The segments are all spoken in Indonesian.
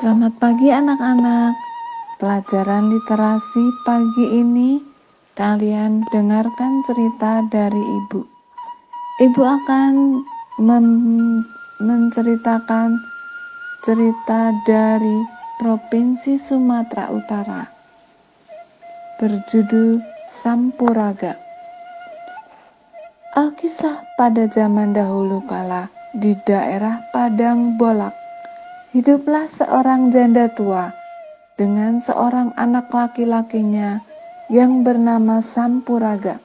Selamat pagi anak-anak. Pelajaran literasi pagi ini kalian dengarkan cerita dari Ibu. Ibu akan menceritakan cerita dari Provinsi Sumatera Utara berjudul Sampuraga. Alkisah pada zaman dahulu kala di daerah Padang Bolak, hiduplah seorang janda tua dengan seorang anak laki-lakinya yang bernama Sampuraga.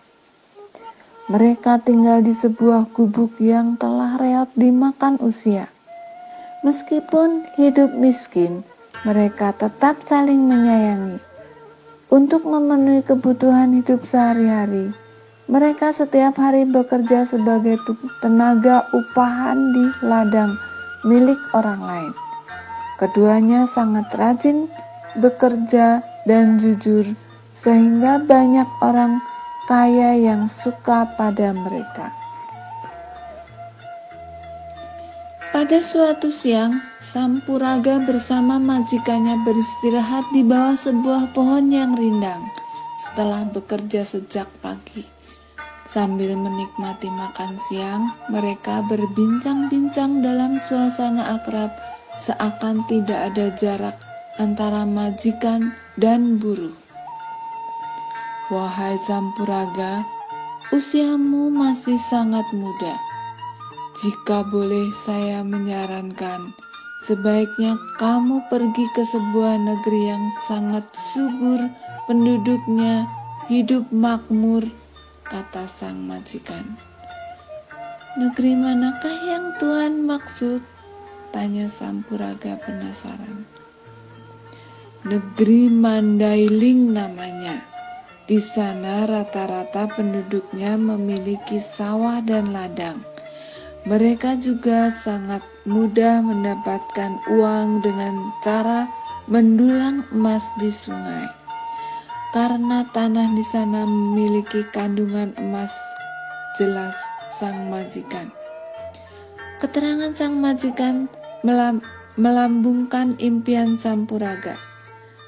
Mereka tinggal di sebuah gubuk yang telah reot dimakan usia. Meskipun hidup miskin, mereka tetap saling menyayangi. Untuk memenuhi kebutuhan hidup sehari-hari, mereka setiap hari bekerja sebagai tenaga upahan di ladang milik orang lain. Keduanya sangat rajin bekerja dan jujur, sehingga banyak orang kaya yang suka pada mereka. Pada suatu siang, Sampuraga bersama majikannya beristirahat di bawah sebuah pohon yang rindang setelah bekerja sejak pagi. Sambil menikmati makan siang, mereka berbincang-bincang dalam suasana akrab, seakan tidak ada jarak antara majikan dan buruh. "Wahai Sampuraga, usiamu masih sangat muda. Jika boleh saya menyarankan, sebaiknya kamu pergi ke sebuah negeri yang sangat subur penduduknya, hidup makmur," kata sang majikan. "Negeri manakah yang Tuhan maksud?" tanya Sampuraga penasaran. "Negeri Mandailing namanya. Di sana rata-rata penduduknya memiliki sawah dan ladang. Mereka juga sangat mudah mendapatkan uang dengan cara mendulang emas di sungai. Karena tanah di sana memiliki kandungan emas," jelas sang majikan. Keterangan sang majikan melambungkan impian Sampuraga.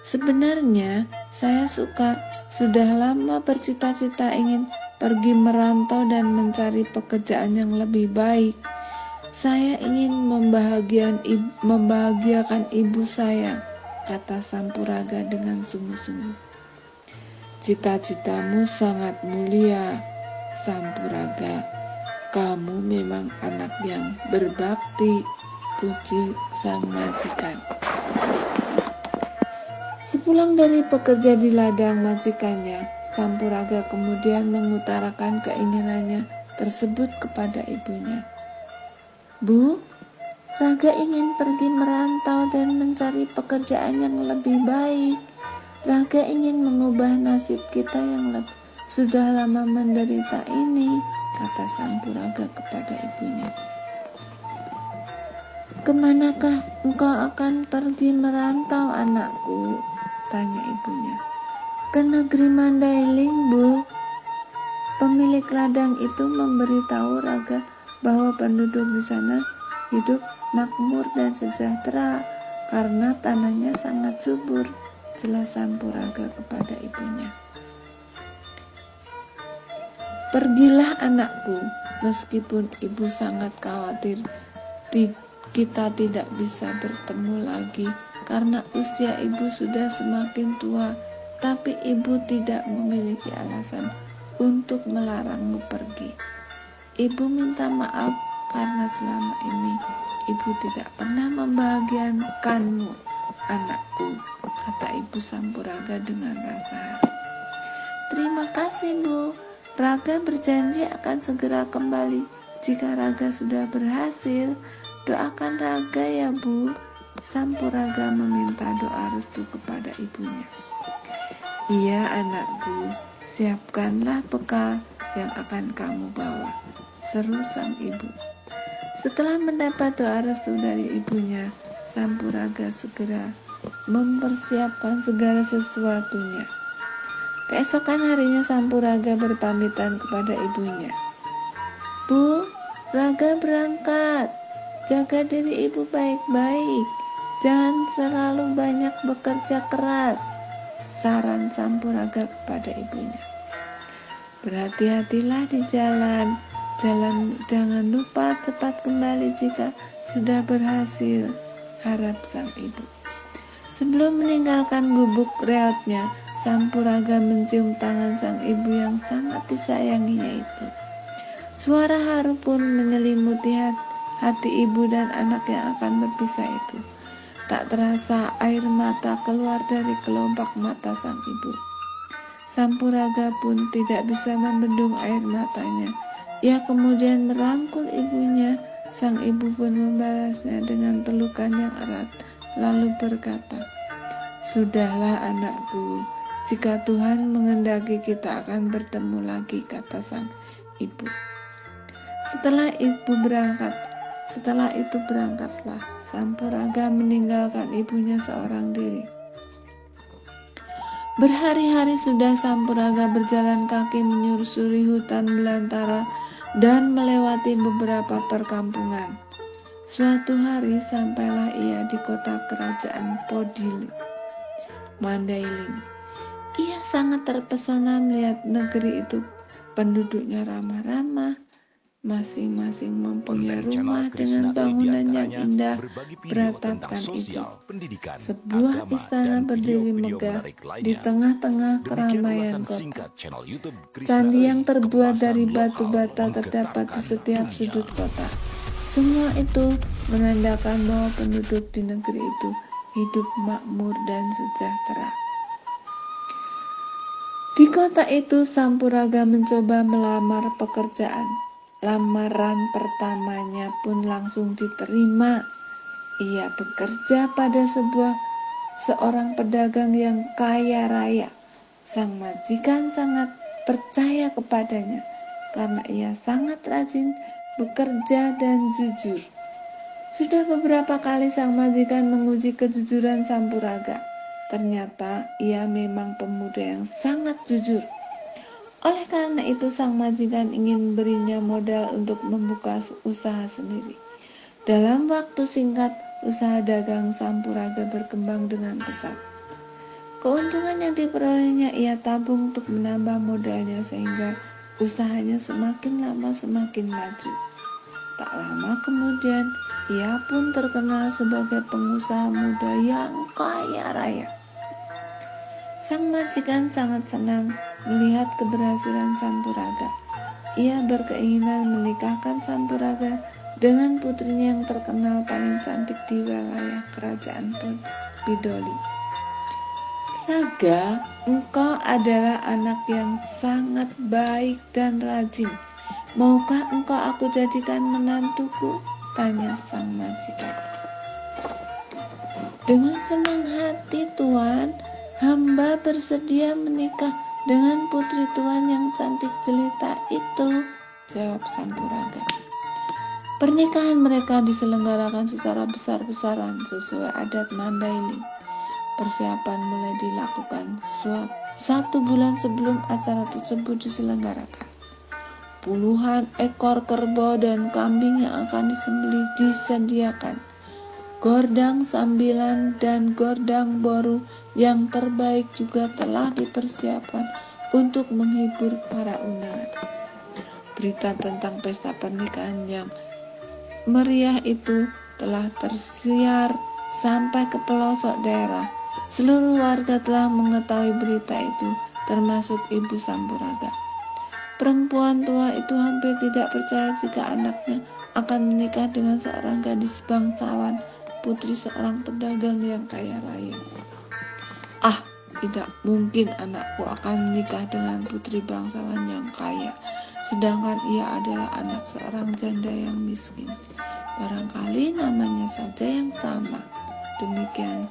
"Sebenarnya saya sudah lama bercita-cita ingin pergi merantau dan mencari pekerjaan yang lebih baik. Saya ingin membahagiakan ibu saya," kata Sampuraga dengan sungguh-sungguh. "Cita-citamu sangat mulia, Sampuraga. Kamu memang anak yang berbakti," puji sang majikan. Sepulang dari bekerja di ladang majikannya, Sampuraga kemudian mengutarakan keinginannya tersebut kepada ibunya. "Bu, Raga ingin pergi merantau dan mencari pekerjaan yang lebih baik. Raga ingin mengubah nasib kita yang sudah lama menderita ini," kata Sampuraga kepada ibunya. "Kemanakah engkau akan pergi merantau, anakku?" tanya ibunya. "Ke negeri Mandailing, Bu." Pemilik ladang itu memberitahu Raga bahwa penduduk di sana hidup makmur dan sejahtera karena tanahnya sangat subur, jelas Sampuraga kepada ibunya. "Pergilah anakku, meskipun ibu sangat khawatir kita tidak bisa bertemu lagi karena usia ibu sudah semakin tua, tapi ibu tidak memiliki alasan untuk melarangmu pergi. Ibu minta maaf karena selama ini ibu tidak pernah membahagiakanmu, anakku," kata ibu Sampuraga dengan rasa haru. "Terima kasih, Bu. Raga berjanji akan segera kembali jika Raga sudah berhasil. Doakan Raga ya, Bu." Sampuraga meminta doa restu kepada ibunya. "Iya anakku, siapkanlah bekal yang akan kamu bawa," seru sang ibu. Setelah mendapat doa restu dari ibunya, Sampuraga segera mempersiapkan segala sesuatunya. Keesokan harinya Sampuraga berpamitan kepada ibunya. "Bu, Raga berangkat. Jaga diri ibu baik-baik. Jangan selalu banyak bekerja keras, saran Sampuraga kepada ibunya. Berhati-hatilah di jalan, jangan lupa cepat kembali jika sudah berhasil, harap sang ibu. Sebelum meninggalkan gubuk reotnya, Sampuraga mencium tangan sang ibu yang sangat disayanginya itu. Suara haru pun menyelimuti hati ibu dan anak yang akan berpisah itu. Tak terasa air mata keluar dari kelopak mata sang ibu. Sampuraga pun tidak bisa membendung air matanya. Ia kemudian merangkul ibunya. Sang ibu pun membalasnya dengan pelukan yang erat, lalu berkata, "Sudahlah anakku, jika Tuhan menghendaki kita akan bertemu lagi," kata sang ibu. Setelah itu berangkatlah Sampuraga meninggalkan ibunya seorang diri. Berhari-hari sudah Sampuraga berjalan kaki menyusuri hutan belantara dan melewati beberapa perkampungan. Suatu hari sampailah ia di kota kerajaan Mandailing. Ia sangat terpesona melihat negeri itu. Penduduknya ramah-ramah, masing-masing mempunyai rumah dengan bangunan yang indah beratapkan hijau. Sebuah istana berdiri megah di tengah-tengah keramaian kota. Candi yang terbuat dari batu bata terdapat di setiap sudut kota. Semua itu menandakan bahwa penduduk di negeri itu hidup makmur dan sejahtera. Di kota itu Sampuraga mencoba melamar pekerjaan. Lamaran pertamanya pun langsung diterima. Ia bekerja pada seorang pedagang yang kaya raya. Sang majikan sangat percaya kepadanya karena ia sangat rajin bekerja dan jujur. Sudah beberapa kali sang majikan menguji kejujuran Sampuraga. Ternyata ia memang pemuda yang sangat jujur. Oleh karena itu sang majikan ingin berinya modal untuk membuka usaha sendiri. Dalam waktu singkat, usaha dagang Sampuraga berkembang dengan pesat. Keuntungan yang diperolehnya ia tabung untuk menambah modalnya sehingga usahanya semakin lama semakin maju. Tak lama kemudian, ia pun terkenal sebagai pengusaha muda yang kaya raya. Sang majikan sangat senang melihat keberhasilan Sampuraga. Ia berkeinginan menikahkan Sampuraga dengan putrinya yang terkenal paling cantik di wilayah kerajaan Bidoli. "Raga, engkau adalah anak yang sangat baik dan rajin. Maukah engkau aku jadikan menantuku?" tanya sang majikan. "Dengan senang hati, Tuan. Hamba bersedia menikah dengan putri Tuan yang cantik jelita itu," jawab Sampuraga. Pernikahan mereka diselenggarakan secara besar-besaran sesuai adat Mandailing. Persiapan mulai dilakukan 1 bulan sebelum acara tersebut diselenggarakan. Puluhan ekor kerbau dan kambing yang akan disembelih disediakan. Gordang sambilan dan gordang boru yang terbaik juga telah dipersiapkan untuk menghibur para undangan. Berita tentang pesta pernikahan yang meriah itu telah tersiar sampai ke pelosok daerah. Seluruh warga telah mengetahui berita itu, termasuk ibu Sampuraga. Perempuan tua itu hampir tidak percaya jika anaknya akan menikah dengan seorang gadis bangsawan, putri seorang pedagang yang kaya raya. "Ah, tidak mungkin anakku akan menikah dengan putri bangsawan yang kaya, sedangkan ia adalah anak seorang janda yang miskin. Barangkali namanya saja yang sama." Demikian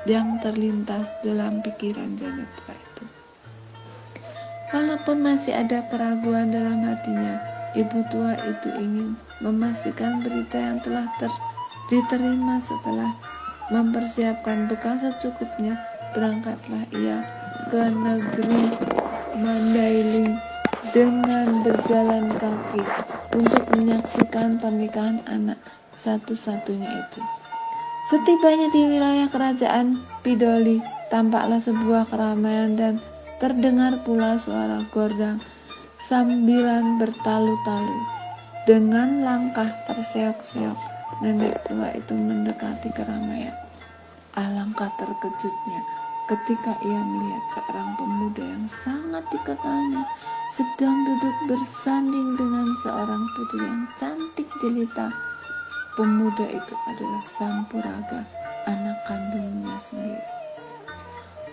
yang terlintas dalam pikiran janda tua itu. Walaupun masih ada keraguan dalam hatinya, ibu tua itu ingin memastikan berita yang telah diterima. Setelah mempersiapkan bekal secukupnya, berangkatlah ia ke negeri Mandailing dengan berjalan kaki untuk menyaksikan pernikahan anak satu-satunya itu. Setibanya di wilayah kerajaan Pidoli, tampaklah sebuah keramaian dan terdengar pula suara gordang sambilan bertalu-talu. Dengan langkah terseok-seok, nenek tua itu mendekati keramaian. Alangkah terkejutnya ketika ia melihat seorang pemuda yang sangat dikenalnya sedang duduk bersanding dengan seorang putri yang cantik jelita. Pemuda itu adalah Sampuraga, anak kandungnya sendiri.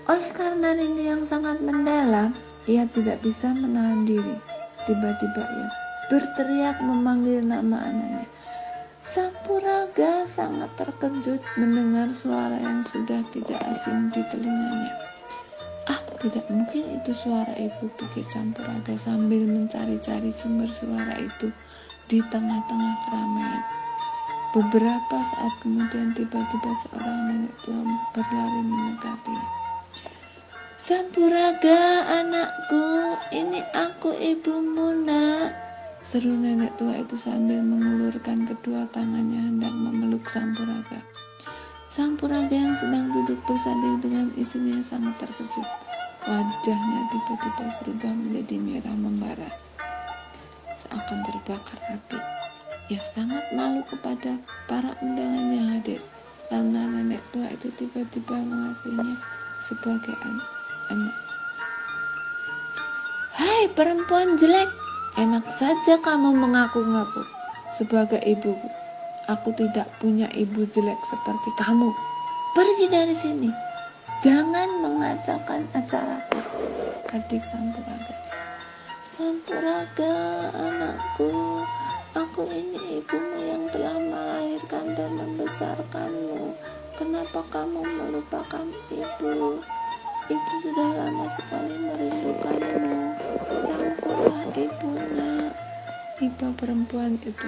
Oleh karena rindu yang sangat mendalam, ia tidak bisa menahan diri. Tiba-tiba ia berteriak memanggil nama anaknya. Sampuraga sangat terkejut mendengar suara yang sudah tidak asing di telinganya. Tidak mungkin itu suara ibu, pikir Sampuraga sambil mencari-cari sumber suara itu di tengah-tengah keramaian. Beberapa saat kemudian tiba-tiba seorang nenek tua berlari mendekatinya. Sampuraga, anakku, ini aku ibumu, nak, seru nenek tua itu sambil mengulurkan kedua tangannya hendak memeluk Sampuraga. Sampuraga yang sedang duduk bersanding dengan istrinya sangat terkejut. Wajahnya tiba-tiba berubah menjadi merah membara, seakan terbakar api. Ia sangat malu kepada para undangan yang hadir, karena nenek tua itu tiba-tiba mengakuinya sebagai anak. Hai perempuan jelek, enak saja kamu mengaku-ngaku sebagai ibuku. Aku tidak punya ibu jelek seperti kamu. Pergi dari sini. Jangan mengacaukan acaraku, adik Sampuraga. Sampuraga, anakku, aku ini ibumu yang telah melahirkan dan membesarkanmu. Kenapa kamu melupakan ibu? Ibu sudah lama sekali merindukanmu. Rangkullah ibu, nak. Ibu perempuan itu.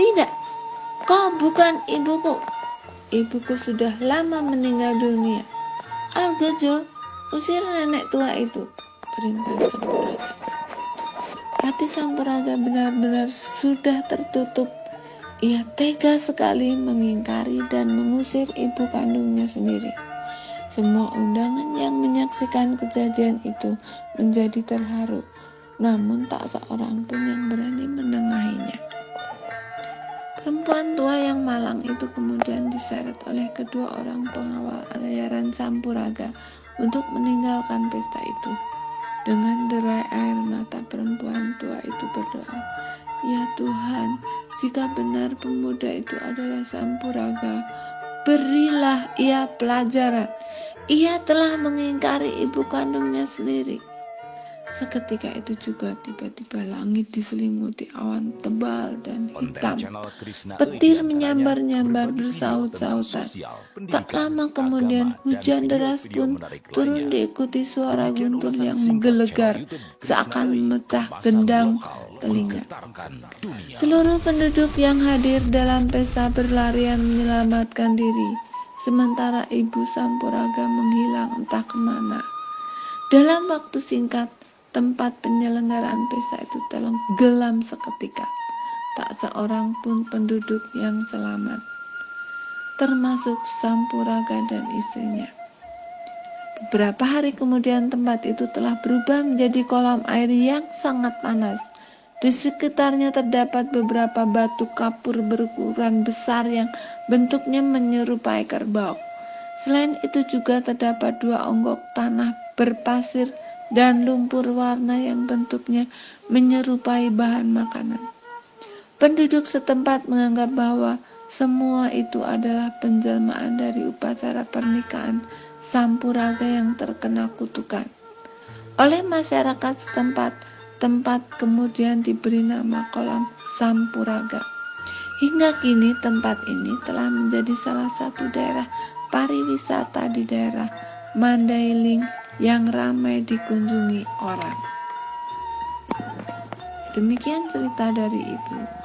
Tidak, kau bukan ibuku. Ibuku sudah lama meninggal dunia. Algojo, usir nenek tua itu, perintah Sampuraga. Hati Sampuraga benar-benar sudah tertutup. Ia tega sekali mengingkari dan mengusir ibu kandungnya sendiri. Semua undangan yang menyaksikan kejadian itu menjadi terharu, namun tak seorang pun yang berani menengahinya. Perempuan tua yang malang itu kemudian diseret oleh kedua orang pengawal layaran Sampuraga untuk meninggalkan pesta itu. Dengan derai air mata perempuan tua itu berdoa, "Ya Tuhan, jika benar pemuda itu adalah Sampuraga, berilah ia pelajaran. Ia telah mengingkari ibu kandungnya sendiri." Seketika itu juga tiba-tiba langit diselimuti awan tebal dan hitam. Petir menyambar-nyambar bersaut-sautan. Tak lama kemudian hujan deras pun turun diikuti suara guntur yang menggelegar seakan memecah gendang telinga. Seluruh penduduk yang hadir dalam pesta berlarian menyelamatkan diri, sementara ibu Sampuraga menghilang entah kemana. Dalam waktu singkat, tempat penyelenggaraan pesta itu tenggelam seketika. Tak seorang pun penduduk yang selamat, termasuk Sampuraga dan istrinya. Beberapa hari kemudian tempat itu telah berubah menjadi kolam air yang sangat panas. Di sekitarnya terdapat beberapa batu kapur berukuran besar yang bentuknya menyerupai kerbau. Selain itu juga terdapat 2 onggok tanah berpasir dan lumpur warna yang bentuknya menyerupai bahan makanan. Penduduk setempat menganggap bahwa semua itu adalah penjelmaan dari upacara pernikahan Sampuraga yang terkena kutukan. Oleh masyarakat setempat, tempat kemudian diberi nama kolam Sampuraga. Hingga kini tempat ini telah menjadi salah satu daerah pariwisata di daerah Mandailing yang ramai dikunjungi orang. Demikian cerita dari Ibu.